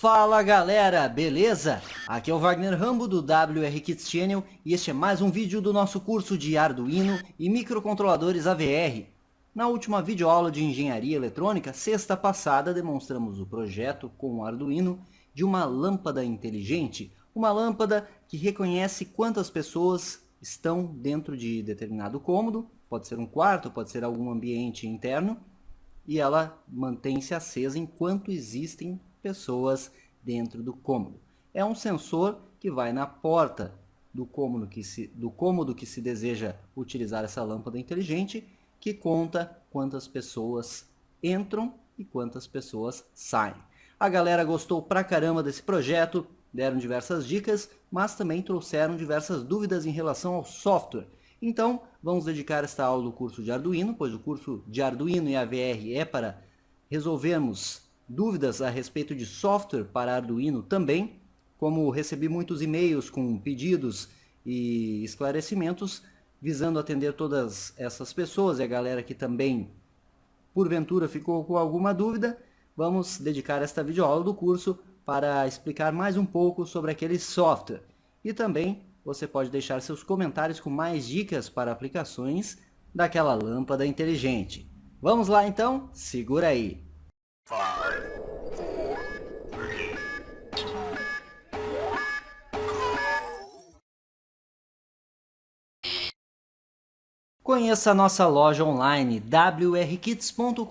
Fala galera, beleza? Aqui é o Wagner Rambo do WR Kids Channel e este é mais um vídeo do nosso curso de Arduino e microcontroladores AVR. Na última videoaula de Engenharia Eletrônica, sexta passada, demonstramos o projeto com o Arduino de uma lâmpada inteligente, uma lâmpada que reconhece quantas pessoas estão dentro de determinado cômodo, pode ser um quarto, pode ser algum ambiente interno, e ela mantém-se acesa enquanto existem pessoas dentro do cômodo. É um sensor que vai na porta do cômodo que se deseja utilizar essa lâmpada inteligente, que conta quantas pessoas entram e quantas pessoas saem. A galera gostou pra caramba desse projeto, deram diversas dicas, mas também trouxeram diversas dúvidas em relação ao software. Então, vamos dedicar esta aula do curso de Arduino, pois o curso de Arduino e AVR é para resolvermos dúvidas a respeito de software para Arduino também. Como recebi muitos e-mails com pedidos e esclarecimentos, visando atender todas essas pessoas e a galera que também, porventura, ficou com alguma dúvida, vamos dedicar esta videoaula do curso para explicar mais um pouco sobre aquele software. E também você pode deixar seus comentários com mais dicas para aplicações daquela lâmpada inteligente. Vamos lá então? Segura aí! 5, 4, 3, 2. Conheça a nossa loja online wrkits.com.br.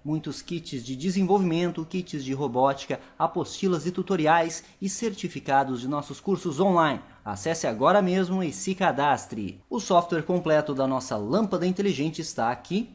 Muitos kits de desenvolvimento, kits de robótica, apostilas e tutoriais e certificados de nossos cursos online. Acesse agora mesmo e se cadastre. O software completo da nossa lâmpada inteligente está aqui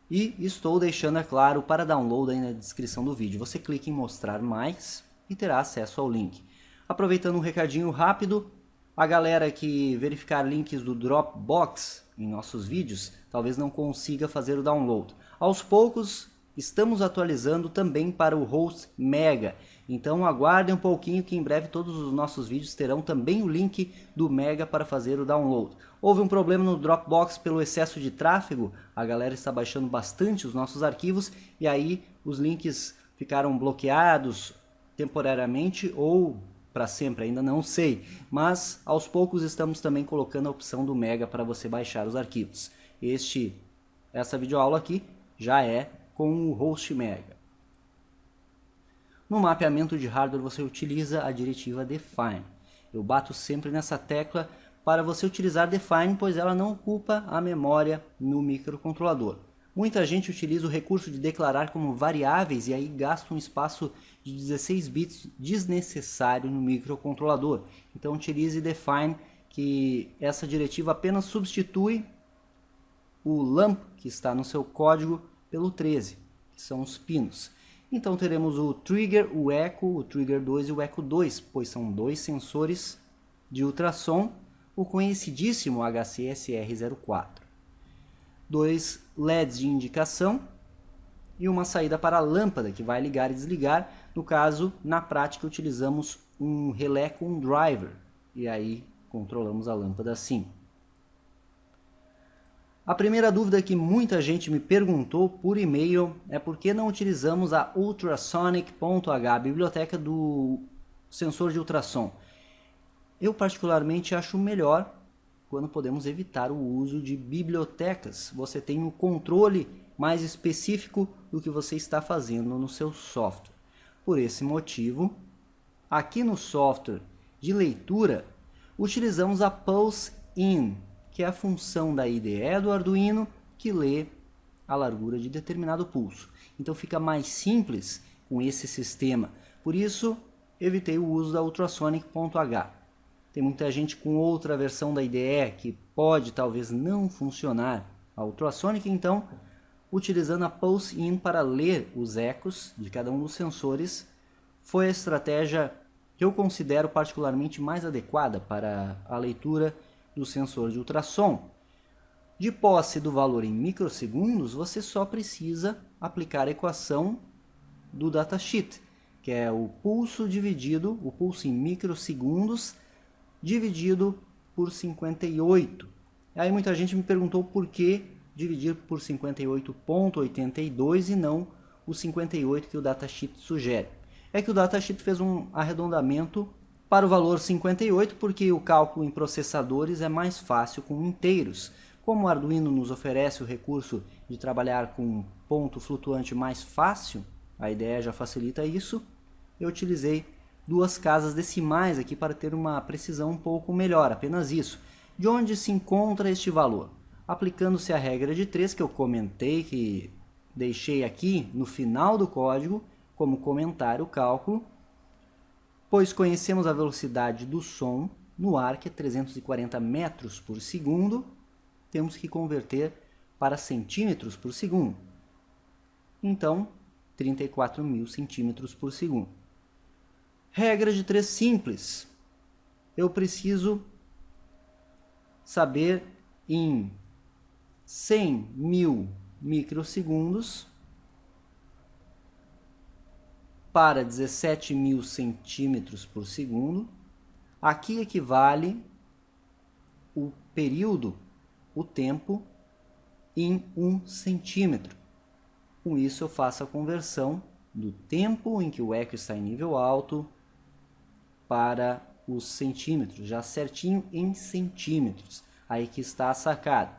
e estou deixando, é claro, para download aí na descrição do vídeo. Você clica em mostrar mais e terá acesso ao link. Aproveitando um recadinho rápido, a galera que verificar links do Dropbox em nossos vídeos talvez não consiga fazer o download. Aos poucos estamos atualizando também para o host Mega, então aguardem um pouquinho que em breve todos os nossos vídeos terão também o link do Mega para fazer o download. Houve um problema no Dropbox pelo excesso de tráfego, a galera está baixando bastante os nossos arquivos e aí os links ficaram bloqueados temporariamente ou para sempre, ainda não sei, mas aos poucos estamos também colocando a opção do Mega para você baixar os arquivos. Essa videoaula aqui já é com o host Mega. No mapeamento de hardware você utiliza a diretiva define. Eu bato sempre nessa tecla para você utilizar define, pois ela não ocupa a memória no microcontrolador. Muita gente utiliza o recurso de declarar como variáveis e aí gasta um espaço de 16 bits desnecessário no microcontrolador. Então utilize define, que essa diretiva apenas substitui o lamp que está no seu código pelo 13, que são os pinos. Então teremos o trigger, o echo, o trigger 2 e o echo 2, pois são dois sensores de ultrassom, o conhecidíssimo HCSR04. Dois LEDs de indicação e uma saída para a lâmpada que vai ligar e desligar. No caso, na prática, utilizamos um relé com um driver e aí controlamos a lâmpada assim. A primeira dúvida que muita gente me perguntou por e-mail é por que não utilizamos a ultrasonic.h, a biblioteca do sensor de ultrassom. Eu particularmente acho melhor quando podemos evitar o uso de bibliotecas. Você tem um controle mais específico do que você está fazendo no seu software. Por esse motivo, aqui no software de leitura, utilizamos a Pulse-In, que é a função da IDE do Arduino que lê a largura de determinado pulso. Então fica mais simples com esse sistema. Por isso, evitei o uso da ultrasonic.h. Tem muita gente com outra versão da IDE que pode talvez não funcionar a ultrasonic, então utilizando a Pulse-In para ler os ecos de cada um dos sensores foi a estratégia que eu considero particularmente mais adequada para a leitura do sensor de ultrassom. De posse do valor em microsegundos, você só precisa aplicar a equação do datasheet, que é o pulso em microsegundos, dividido por 58. Aí muita gente me perguntou por que dividir por 58,82 e não o 58 que o datasheet sugere. é que o datasheet fez um arredondamento para o valor 58, porque o cálculo em processadores é mais fácil com inteiros. Como o Arduino nos oferece o recurso de trabalhar com um ponto flutuante mais fácil, a ideia já facilita isso, eu utilizei 2 casas decimais aqui para ter uma precisão um pouco melhor, apenas isso. De onde se encontra este valor? Aplicando-se a regra de 3 que eu comentei, que deixei aqui no final do código como comentário o cálculo, pois conhecemos a velocidade do som no ar, que é 340 metros por segundo, temos que converter para centímetros por segundo. Então, 34.000 centímetros por segundo. Regra de 3 simples. Eu preciso saber em 100.000 microsegundos para 17.000 centímetros por segundo. Aqui equivale o período, o tempo, em 1 centímetro. Com isso eu faço a conversão do tempo em que o eco está em nível alto para os centímetros, já certinho em centímetros. Aí que está a sacada.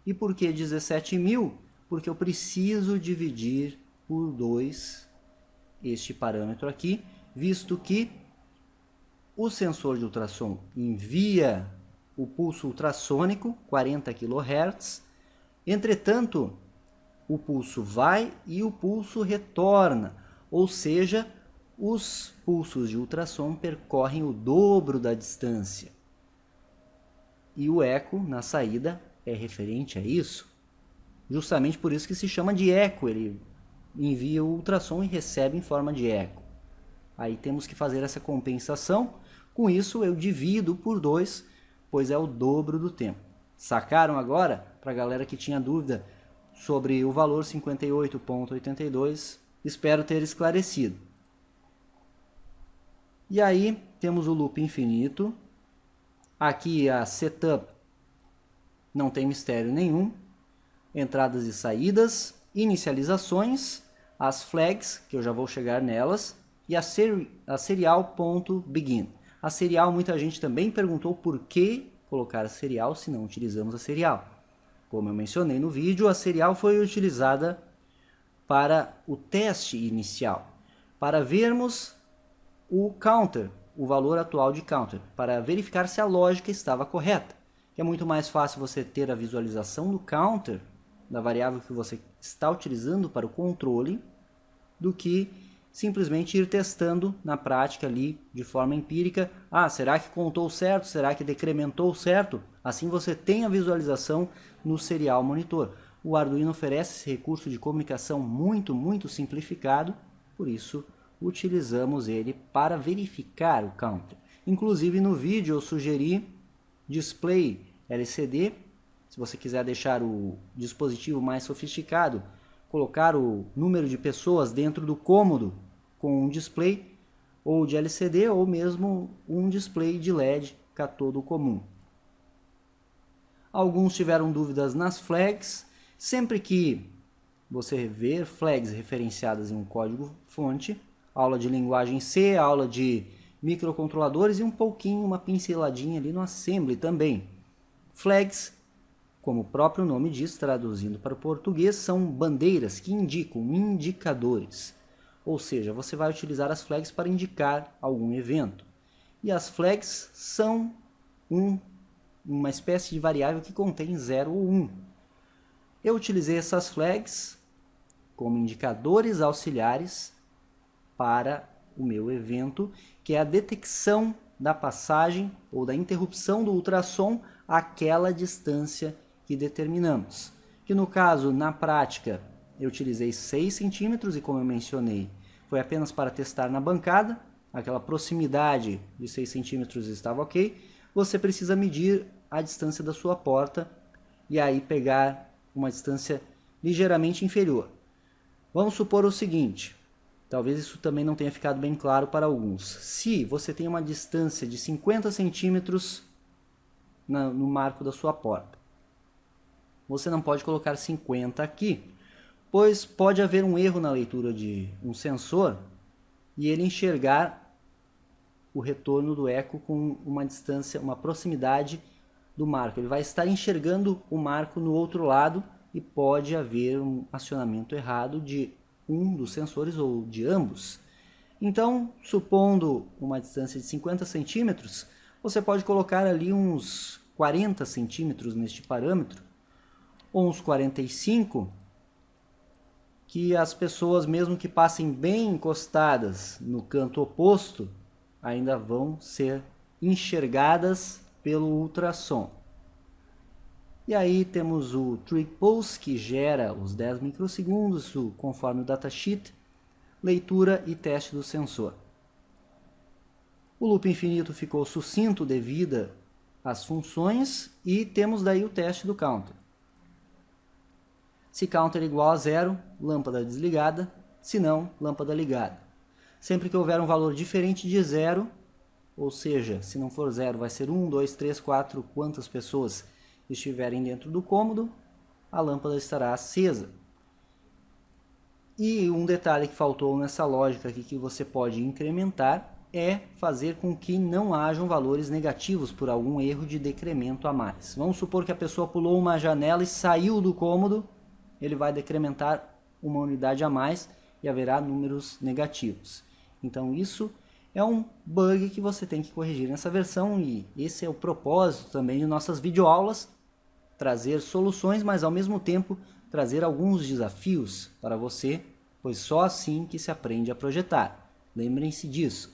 E por que 17.000? Porque eu preciso dividir por 2 este parâmetro aqui, visto que o sensor de ultrassom envia o pulso ultrassônico, 40 kHz, entretanto, o pulso vai e o pulso retorna, ou seja, os pulsos de ultrassom percorrem o dobro da distância. E o eco na saída é referente a isso. Justamente por isso que se chama de eco, ele envia o ultrassom e recebe em forma de eco. Aí temos que fazer essa compensação, com isso eu divido por 2, pois é o dobro do tempo. Sacaram agora? Para a galera que tinha dúvida sobre o valor 58,82, espero ter esclarecido. E aí temos o loop infinito. Aqui a setup não tem mistério nenhum. Entradas e saídas, inicializações, as flags, que eu já vou chegar nelas, e a serial.begin. A serial, muita gente também perguntou por que colocar a serial se não utilizamos a serial. Como eu mencionei no vídeo, a serial foi utilizada para o teste inicial, para vermos o counter, o valor atual de counter, para verificar se a lógica estava correta. Que é muito mais fácil você ter a visualização do counter, da variável que você está utilizando para o controle, do que simplesmente ir testando na prática ali de forma empírica. Ah, será que contou certo? Será que decrementou certo? Assim você tem a visualização no serial monitor. O Arduino oferece esse recurso de comunicação muito simplificado, por isso utilizamos ele para verificar o counter. Inclusive no vídeo eu sugeri display LCD, se você quiser deixar o dispositivo mais sofisticado, colocar o número de pessoas dentro do cômodo com um display ou de LCD ou mesmo um display de LED catodo comum. Alguns tiveram dúvidas nas flags. Sempre que você ver flags referenciadas em um código-fonte, aula de linguagem C, aula de microcontroladores e um pouquinho, uma pinceladinha ali no assembly também. Flags, como o próprio nome diz, traduzindo para o português, são bandeiras que indicam, indicadores. Ou seja, você vai utilizar as flags para indicar algum evento. E as flags são uma espécie de variável que contém 0 ou 1. Eu utilizei essas flags como indicadores auxiliares para o meu evento, que é a detecção da passagem ou da interrupção do ultrassom àquela distância que determinamos. Que no caso, na prática, eu utilizei 6 centímetros e como eu mencionei, foi apenas para testar na bancada, aquela proximidade de 6 centímetros estava ok. Você precisa medir a distância da sua porta e aí pegar uma distância ligeiramente inferior. Vamos supor o seguinte, talvez isso também não tenha ficado bem claro para alguns. Se você tem uma distância de 50 centímetros no marco da sua porta, você não pode colocar 50 aqui, pois pode haver um erro na leitura de um sensor e ele enxergar o retorno do eco com uma distância, uma proximidade do marco. Ele vai estar enxergando o marco no outro lado e pode haver um acionamento errado de um dos sensores ou de ambos. Então, supondo uma distância de 50 centímetros, você pode colocar ali uns 40 centímetros neste parâmetro, ou uns 45, que as pessoas, mesmo que passem bem encostadas no canto oposto, ainda vão ser enxergadas pelo ultrassom. E aí temos o Trigg Pulse, que gera os 10 microsegundos, conforme o datasheet, leitura e teste do sensor. O loop infinito ficou sucinto devido às funções e temos daí o teste do counter. Se counter igual a 0, lâmpada desligada, se não, lâmpada ligada. Sempre que houver um valor diferente de 0, ou seja, se não for 0 vai ser 1, 2, 3, 4, quantas pessoas estiverem dentro do cômodo, a lâmpada estará acesa. E um detalhe que faltou nessa lógica aqui que você pode incrementar é fazer com que não hajam valores negativos por algum erro de decremento a mais. Vamos supor que a pessoa pulou uma janela e saiu do cômodo, ele vai decrementar uma unidade a mais e haverá números negativos. Então isso é um bug que você tem que corrigir nessa versão e esse é o propósito também de nossas videoaulas, trazer soluções, mas ao mesmo tempo trazer alguns desafios para você, pois só assim que se aprende a projetar. Lembrem-se disso.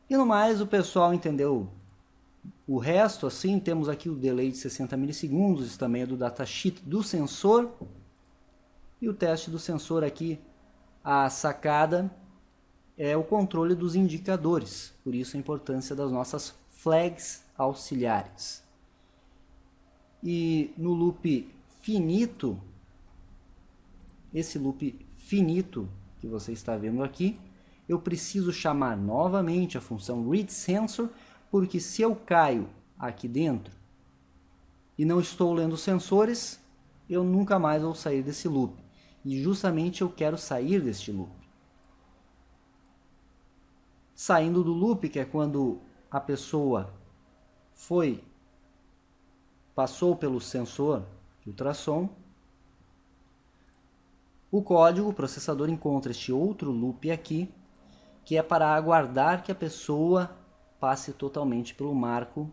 E no mais, o pessoal entendeu o resto, assim, temos aqui o delay de 60 milissegundos, isso também é do datasheet do sensor. E o teste do sensor aqui, a sacada é o controle dos indicadores, por isso a importância das nossas flags auxiliares. E no loop finito, esse loop finito que você está vendo aqui, eu preciso chamar novamente a função readSensor, porque se eu caio aqui dentro e não estou lendo os sensores, eu nunca mais vou sair desse loop. E justamente eu quero sair deste loop. Saindo do loop, que é quando a pessoa passou pelo sensor de ultrassom, o código, o processador encontra este outro loop aqui, que é para aguardar que a pessoa passe totalmente pelo marco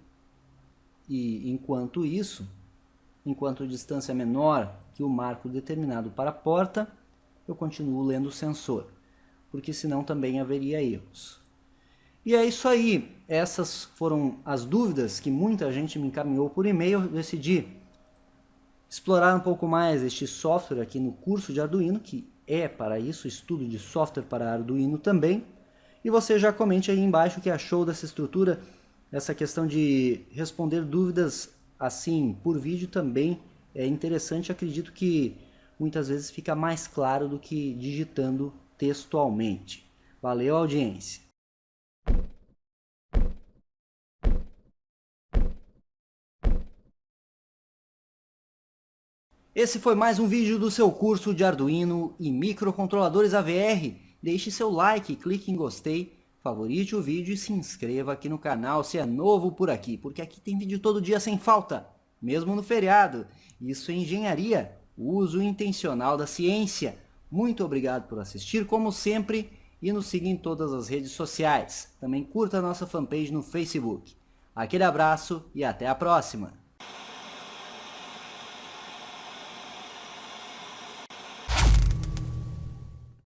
e enquanto isso, enquanto a distância é menor que o marco determinado para a porta, eu continuo lendo o sensor, porque senão também haveria erros. E é isso aí, essas foram as dúvidas que muita gente me encaminhou por e-mail. Eu decidi explorar um pouco mais este software aqui no curso de Arduino, que é para isso, estudo de software para Arduino também. E você já comente aí embaixo o que achou dessa estrutura, essa questão de responder dúvidas assim por vídeo também é interessante. Acredito que muitas vezes fica mais claro do que digitando textualmente. Valeu, audiência! Esse foi mais um vídeo do seu curso de Arduino e microcontroladores AVR. Deixe seu like, clique em gostei, favorite o vídeo e se inscreva aqui no canal se é novo por aqui, porque aqui tem vídeo todo dia sem falta, mesmo no feriado. Isso é engenharia, uso intencional da ciência. Muito obrigado por assistir, como sempre, e nos siga em todas as redes sociais. Também curta a nossa fanpage no Facebook. Aquele abraço e até a próxima!